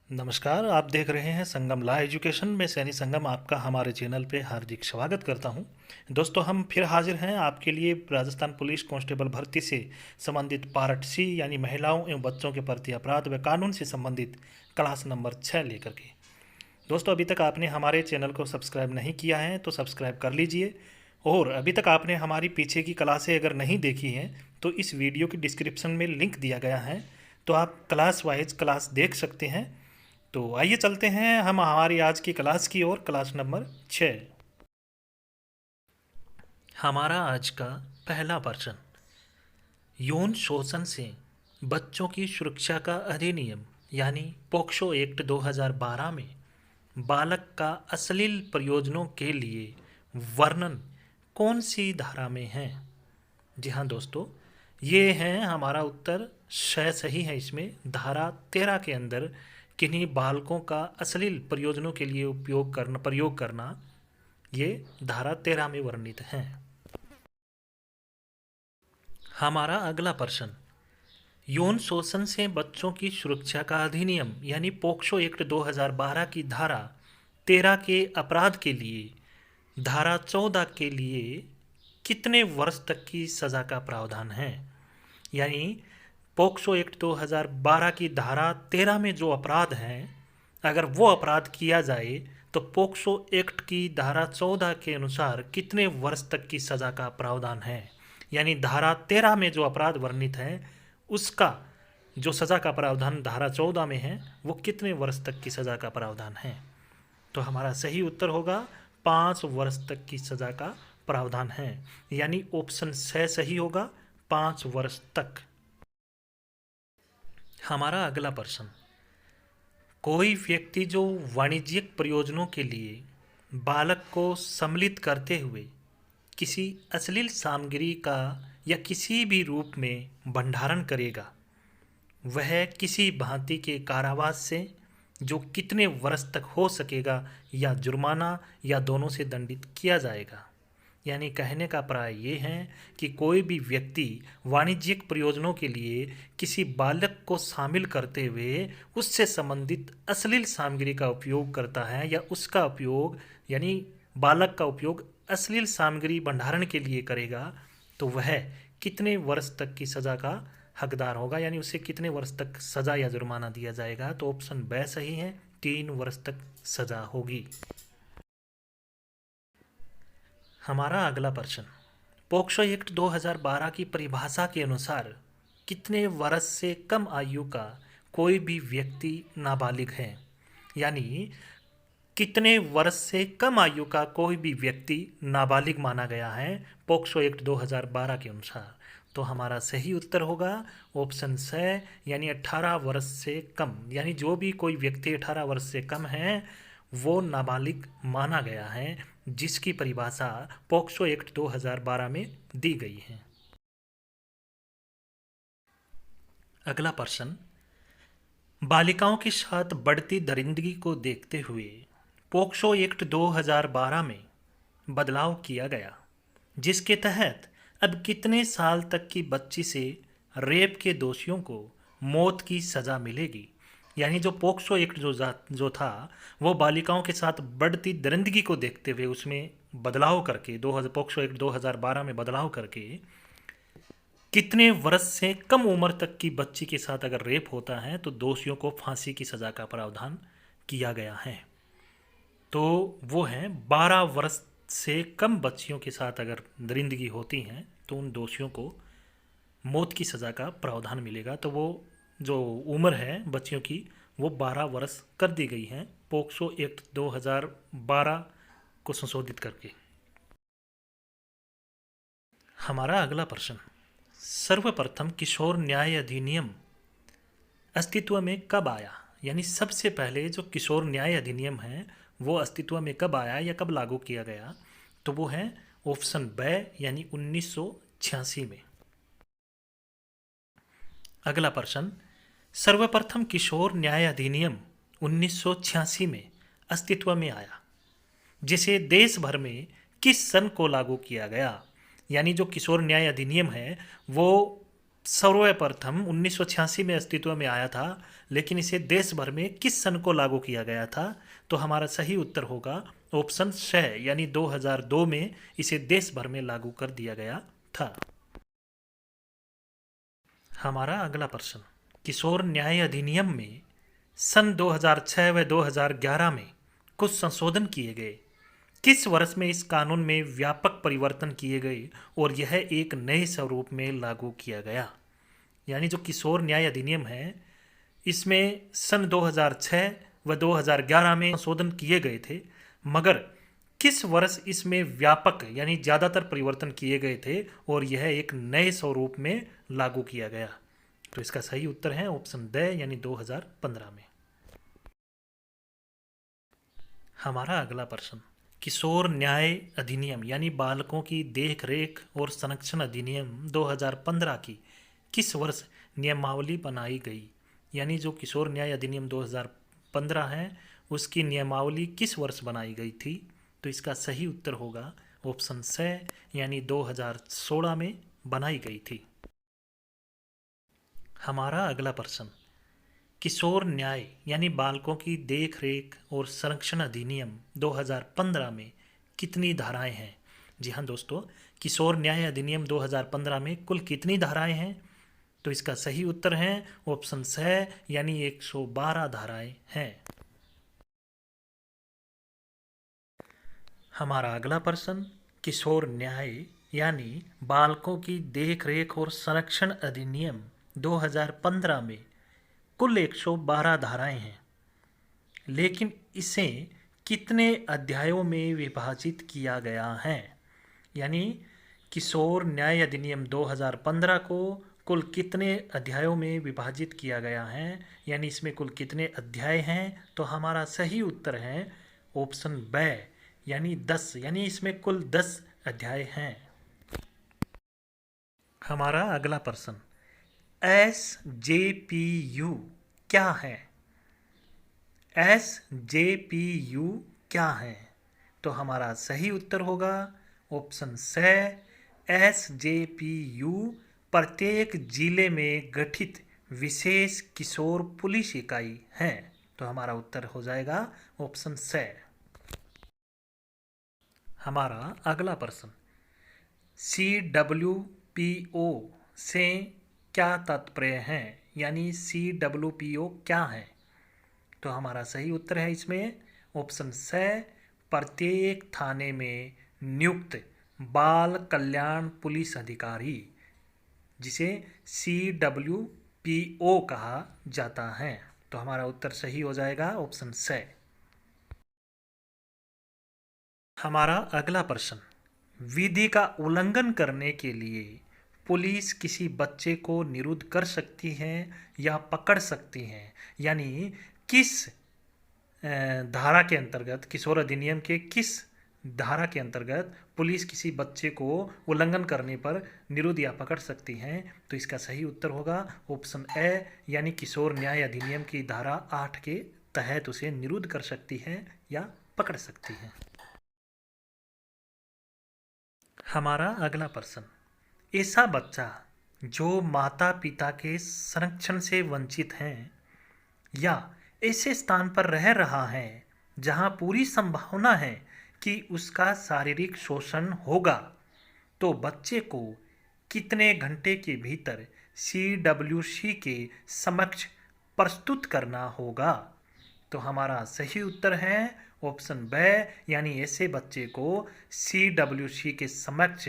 नमस्कार, आप देख रहे हैं संगम ला एजुकेशन में। सैनी संगम आपका हमारे चैनल पे हार्दिक स्वागत करता हूं। दोस्तों, हम फिर हाजिर हैं आपके लिए राजस्थान पुलिस कांस्टेबल भर्ती से संबंधित पार्ट सी यानी महिलाओं एवं बच्चों के प्रति अपराध व कानून से संबंधित क्लास नंबर 6 लेकर के। दोस्तों, अभी तक आपने हमारे चैनल को सब्सक्राइब नहीं किया है तो सब्सक्राइब कर लीजिए, और अभी तक आपने हमारी पीछे की क्लासें अगर नहीं देखी हैं तो इस वीडियो की डिस्क्रिप्शन में लिंक दिया गया है, तो आप क्लास वाइज क्लास देख सकते हैं। तो आइए चलते हैं हम हमारी आज की क्लास की ओर। Class number 6। हमारा आज का पहला प्रश्न, यौन शोषण से बच्चों की सुरक्षा का अधिनियम यानी पोक्सो एक्ट 2012 में बालक का अश्लील प्रयोजनों के लिए वर्णन कौन सी धारा में है? जी हाँ दोस्तों, ये है हमारा उत्तर सही है। इसमें धारा 13 के अंदर किन्हीं बालकों का अश्लील प्रयोजनों के लिए प्रयोग करना ये धारा 13 में वर्णित है। हमारा अगला प्रश्न, यौन शोषण से बच्चों की सुरक्षा का अधिनियम यानी पोक्सो एक्ट 2012 की धारा 13 के अपराध के लिए धारा 14 के लिए कितने वर्ष तक की सज़ा का प्रावधान है? यानी पोक्सो एक्ट 2012 की धारा 13 में जो अपराध हैं, अगर वो अपराध किया जाए तो पोक्सो एक्ट की धारा 14 के अनुसार कितने वर्ष तक की सज़ा का प्रावधान है? यानी धारा 13 में जो अपराध वर्णित है उसका जो सज़ा का प्रावधान धारा 14 में है वो कितने वर्ष तक की सज़ा का प्रावधान है? तो हमारा सही उत्तर होगा 5 वर्ष तक की सज़ा का प्रावधान है, यानी ऑप्शन सही होगा, 5 वर्ष तक। हमारा अगला प्रश्न, कोई व्यक्ति जो वाणिज्यिक प्रयोजनों के लिए बालक को सम्मिलित करते हुए किसी अश्लील सामग्री का या किसी भी रूप में भंडारण करेगा, वह किसी भांति के कारावास से जो कितने वर्ष तक हो सकेगा या जुर्माना या दोनों से दंडित किया जाएगा। यानी कहने का प्राय ये है कि कोई भी व्यक्ति वाणिज्यिक प्रयोजनों के लिए किसी बालक को शामिल करते हुए उससे संबंधित अश्लील सामग्री का उपयोग करता है या उसका उपयोग यानी बालक का उपयोग अश्लील सामग्री भंडारण के लिए करेगा, तो वह कितने वर्ष तक की सज़ा का हकदार होगा, यानी उसे कितने वर्ष तक सज़ा या जुर्माना दिया जाएगा? तो ऑप्शन ब सही है, 3 वर्ष तक सज़ा होगी। हमारा अगला प्रश्न, पोक्सो एक्ट 2012 की परिभाषा के अनुसार कितने वर्ष से कम आयु का कोई भी व्यक्ति नाबालिग है? यानी कितने वर्ष से कम आयु का कोई भी व्यक्ति नाबालिग माना गया है पोक्सो एक्ट 2012 के अनुसार? तो हमारा सही उत्तर होगा ऑप्शन स यानी 18 वर्ष से कम। यानी जो भी कोई व्यक्ति 18 वर्ष से कम है वो नाबालिग माना गया है, जिसकी परिभाषा पोक्सो एक्ट 2012 में दी गई है। अगला प्रश्न, बालिकाओं के साथ बढ़ती दरिंदगी को देखते हुए पोक्सो एक्ट 2012 में बदलाव किया गया, जिसके तहत अब कितने साल तक की बच्ची से रेप के दोषियों को मौत की सज़ा मिलेगी? यानी जो पोक्सो एक्ट जो था वो बालिकाओं के साथ बढ़ती दरिंदगी को देखते हुए उसमें बदलाव करके पोक्सो एक्ट 2012 में बदलाव करके कितने वर्ष से कम उम्र तक की बच्ची के साथ अगर रेप होता है तो दोषियों को फांसी की सज़ा का प्रावधान किया गया है। तो वो है 12 वर्ष से कम बच्चियों के साथ अगर दरिंदगी होती हैं तो उन दोषियों को मौत की सज़ा का प्रावधान मिलेगा। तो वो जो उम्र है बच्चियों की वो 12 वर्ष कर दी गई है पोक्सो एक्ट 2012 को संशोधित करके। हमारा अगला प्रश्न, सर्वप्रथम किशोर न्याय अधिनियम अस्तित्व में कब आया? यानी सबसे पहले जो किशोर न्याय अधिनियम है वो अस्तित्व में कब आया या कब लागू किया गया? तो वो है ऑप्शन ब यानी 1986 में। अगला प्रश्न, सर्वप्रथम किशोर न्याय अधिनियम 1986 में अस्तित्व में आया, जिसे देश भर में किस सन को लागू किया गया? यानी जो किशोर न्याय अधिनियम है वो सर्वप्रथम 1986 में अस्तित्व में आया था, लेकिन इसे देश भर में किस सन को लागू किया गया था? तो हमारा सही उत्तर होगा ऑप्शन 6 यानी 2002 में इसे देश भर में लागू कर दिया गया था। हमारा अगला प्रश्न, किशोर न्याय अधिनियम में सन 2006 व 2011 में कुछ संशोधन किए गए। किस वर्ष में इस कानून में व्यापक परिवर्तन किए गए और यह एक नए स्वरूप में लागू किया गया? यानी जो किशोर न्याय अधिनियम है इसमें सन 2006 व 2011 में संशोधन किए गए थे, मगर किस वर्ष इसमें व्यापक यानी ज़्यादातर परिवर्तन किए गए थे और यह एक नए स्वरूप में लागू किया गया? तो इसका सही उत्तर है ऑप्शन ड यानी 2015 में। हमारा अगला प्रश्न, किशोर न्याय अधिनियम यानी बालकों की देख रेख और संरक्षण अधिनियम 2015 की किस वर्ष नियमावली बनाई गई? यानी जो किशोर न्याय अधिनियम 2015 है उसकी नियमावली किस वर्ष बनाई गई थी? तो इसका सही उत्तर होगा ऑप्शन सी यानी 2016 में बनाई गई थी। हमारा अगला प्रश्न, किशोर न्याय यानी बालकों की देख रेख और संरक्षण अधिनियम 2015 में कितनी धाराएं हैं? जी हाँ दोस्तों, किशोर न्याय अधिनियम 2015 में कुल कितनी धाराएं हैं? तो इसका सही उत्तर है ऑप्शन सी यानी 112 धाराएं हैं। हमारा अगला प्रश्न, किशोर न्याय यानी बालकों की देख रेख और संरक्षण अधिनियम 2015 में कुल 112 धाराएं हैं, लेकिन इसे कितने अध्यायों में विभाजित किया गया है? यानी किशोर न्याय अधिनियम 2015 को कुल कितने अध्यायों में विभाजित किया गया है, यानी इसमें कुल कितने अध्याय हैं? तो हमारा सही उत्तर है ऑप्शन ब यानी 10, यानी इसमें कुल 10 अध्याय हैं। हमारा अगला प्रश्न, SJPU क्या है? SJPU क्या है? तो हमारा सही उत्तर होगा ऑप्शन सी, SJPU प्रत्येक जिले में गठित विशेष किशोर पुलिस इकाई है। तो हमारा उत्तर हो जाएगा ऑप्शन सी। हमारा अगला प्रश्न, CWPO से क्या तात्पर्य है? यानी CWPO क्या है? तो हमारा सही उत्तर है इसमें ऑप्शन सी, प्रत्येक थाने में नियुक्त बाल कल्याण पुलिस अधिकारी, जिसे CWPO कहा जाता है। तो हमारा उत्तर सही हो जाएगा ऑप्शन सी। हमारा अगला प्रश्न, विधि का उल्लंघन करने के लिए पुलिस किसी बच्चे को निरुद्ध कर सकती है या पकड़ सकती है? यानी किस धारा के अंतर्गत, किशोर अधिनियम के किस धारा के अंतर्गत पुलिस किसी बच्चे को उल्लंघन करने पर निरुद्ध या पकड़ सकती है? तो इसका सही उत्तर होगा ऑप्शन ए यानी किशोर न्याय अधिनियम की धारा 8 के तहत उसे निरुद्ध कर सकती है या पकड़ सकती है। हमारा अगला प्रश्न, ऐसा बच्चा जो माता पिता के संरक्षण से वंचित हैं या ऐसे स्थान पर रह रहा है जहां पूरी संभावना है कि उसका शारीरिक शोषण होगा, तो बच्चे को कितने घंटे के भीतर CWC के समक्ष प्रस्तुत करना होगा? तो हमारा सही उत्तर है ऑप्शन ब यानी ऐसे बच्चे को CWC के समक्ष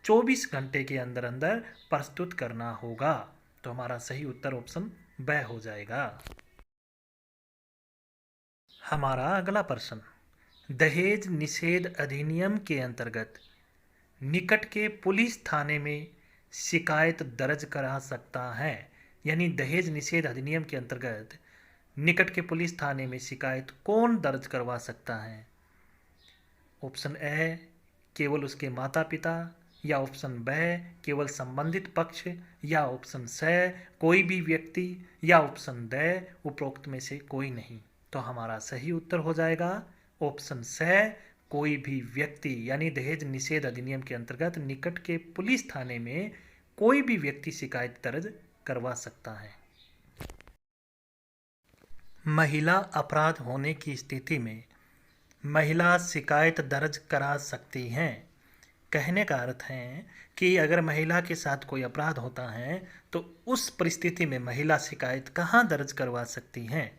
24 घंटे के अंदर अंदर प्रस्तुत करना होगा। तो हमारा सही उत्तर ऑप्शन ब हो जाएगा। हमारा अगला प्रश्न, दहेज निषेध अधिनियम के अंतर्गत निकट के पुलिस थाने में शिकायत दर्ज करा सकता है? यानी दहेज निषेध अधिनियम के अंतर्गत निकट के पुलिस थाने में शिकायत कौन दर्ज करवा सकता है? ऑप्शन ए केवल उसके माता पिता, या ऑप्शन ब केवल संबंधित पक्ष, या ऑप्शन सी कोई भी व्यक्ति, या ऑप्शन ड उपरोक्त में से कोई नहीं। तो हमारा सही उत्तर हो जाएगा ऑप्शन सी कोई भी व्यक्ति यानी दहेज निषेध अधिनियम के अंतर्गत निकट के पुलिस थाने में कोई भी व्यक्ति शिकायत दर्ज करवा सकता है। महिला अपराध होने की स्थिति में महिला शिकायत दर्ज करा सकती हैं। कहने का अर्थ है कि अगर महिला के साथ कोई अपराध होता है तो उस परिस्थिति में महिला शिकायत कहाँ दर्ज करवा सकती हैं?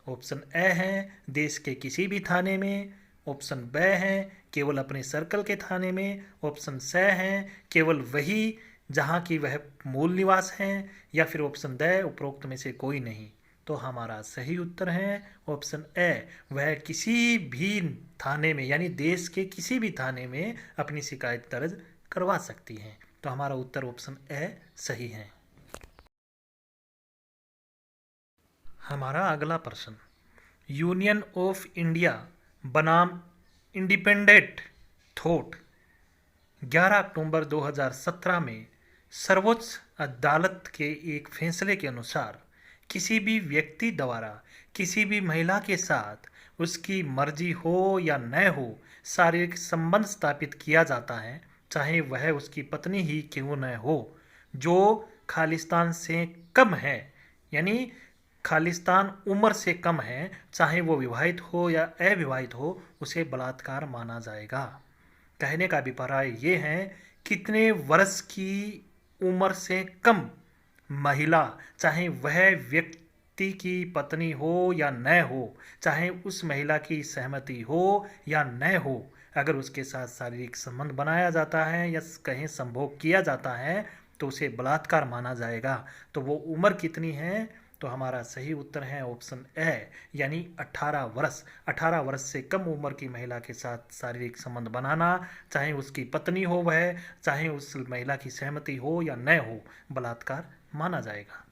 ऑप्शन ए है देश के किसी भी थाने में, ऑप्शन बी है केवल अपने सर्कल के थाने में, ऑप्शन सी है केवल वही जहाँ की वह मूल निवास है, या फिर ऑप्शन डी उपरोक्त में से कोई नहीं। तो हमारा सही उत्तर है ऑप्शन ए, वह किसी भी थाने में यानी देश के किसी भी थाने में अपनी शिकायत दर्ज करवा सकती हैं। तो हमारा उत्तर ऑप्शन ए सही है। हमारा अगला प्रश्न, यूनियन ऑफ इंडिया बनाम इंडिपेंडेंट थॉट 11 अक्टूबर 2017 में सर्वोच्च अदालत के एक फैसले के अनुसार किसी भी व्यक्ति द्वारा किसी भी महिला के साथ उसकी मर्जी हो या न हो शारीरिक संबंध स्थापित किया जाता है, चाहे वह उसकी पत्नी ही क्यों न हो, जो खालिस्तान से कम है यानी खालिस्तान उम्र से कम है, चाहे वो विवाहित हो या अविवाहित हो, उसे बलात्कार माना जाएगा। कहने का अभिप्राय ये है कितने वर्ष की उम्र से कम महिला, चाहे वह व्यक्ति की पत्नी हो या न हो, चाहे उस महिला की सहमति हो या न हो, अगर उसके साथ शारीरिक संबंध बनाया जाता है या कहीं संभोग किया जाता है तो उसे बलात्कार माना जाएगा। तो वो उम्र कितनी है? तो हमारा सही उत्तर है ऑप्शन ए यानी 18 वर्ष। 18 वर्ष से कम उम्र की महिला के साथ शारीरिक संबंध बनाना, चाहे उसकी पत्नी हो वह, चाहे उस महिला की सहमति हो या न हो, बलात्कार माना जाएगा।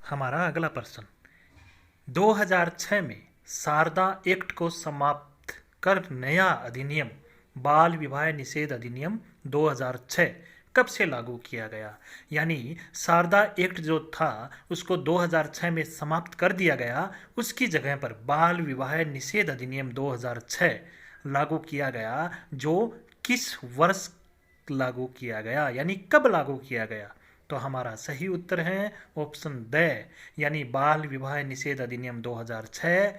हमारा अगला प्रश्न, 2006 में शारदा एक्ट को समाप्त कर नया अधिनियम बाल विवाह निषेध अधिनियम 2006 कब से लागू किया गया? यानी शारदा एक्ट जो था उसको 2006 में समाप्त कर दिया गया, उसकी जगह पर बाल विवाह निषेध अधिनियम 2006 लागू किया गया, जो किस वर्ष लागू किया गया यानी कब लागू किया गया? तो हमारा सही उत्तर है ऑप्शन डी यानी बाल विवाह निषेध अधिनियम 2006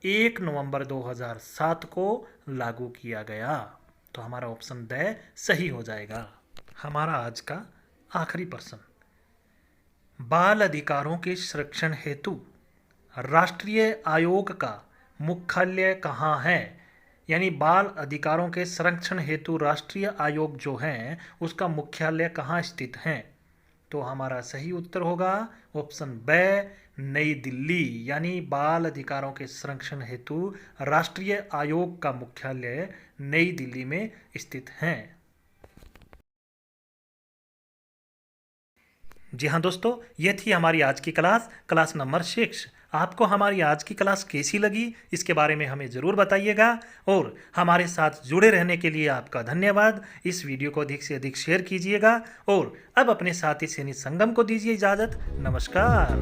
1 नवंबर 2007 को लागू किया गया। तो हमारा ऑप्शन डी सही हो जाएगा। हमारा आज का आखिरी प्रश्न, बाल अधिकारों के संरक्षण हेतु राष्ट्रीय आयोग का मुख्यालय कहाँ है? यानी बाल अधिकारों के संरक्षण हेतु राष्ट्रीय आयोग जो है उसका मुख्यालय कहाँ स्थित है? तो हमारा सही उत्तर होगा ऑप्शन बी नई दिल्ली, यानी बाल अधिकारों के संरक्षण हेतु राष्ट्रीय आयोग का मुख्यालय नई दिल्ली में स्थित है। जी हाँ दोस्तों, ये थी हमारी आज की क्लास नंबर 6। आपको हमारी आज की क्लास कैसी लगी इसके बारे में हमें ज़रूर बताइएगा, और हमारे साथ जुड़े रहने के लिए आपका धन्यवाद। इस वीडियो को अधिक से अधिक शेयर कीजिएगा, और अब अपने साथी सैनिक संगम को दीजिए इजाज़त। नमस्कार।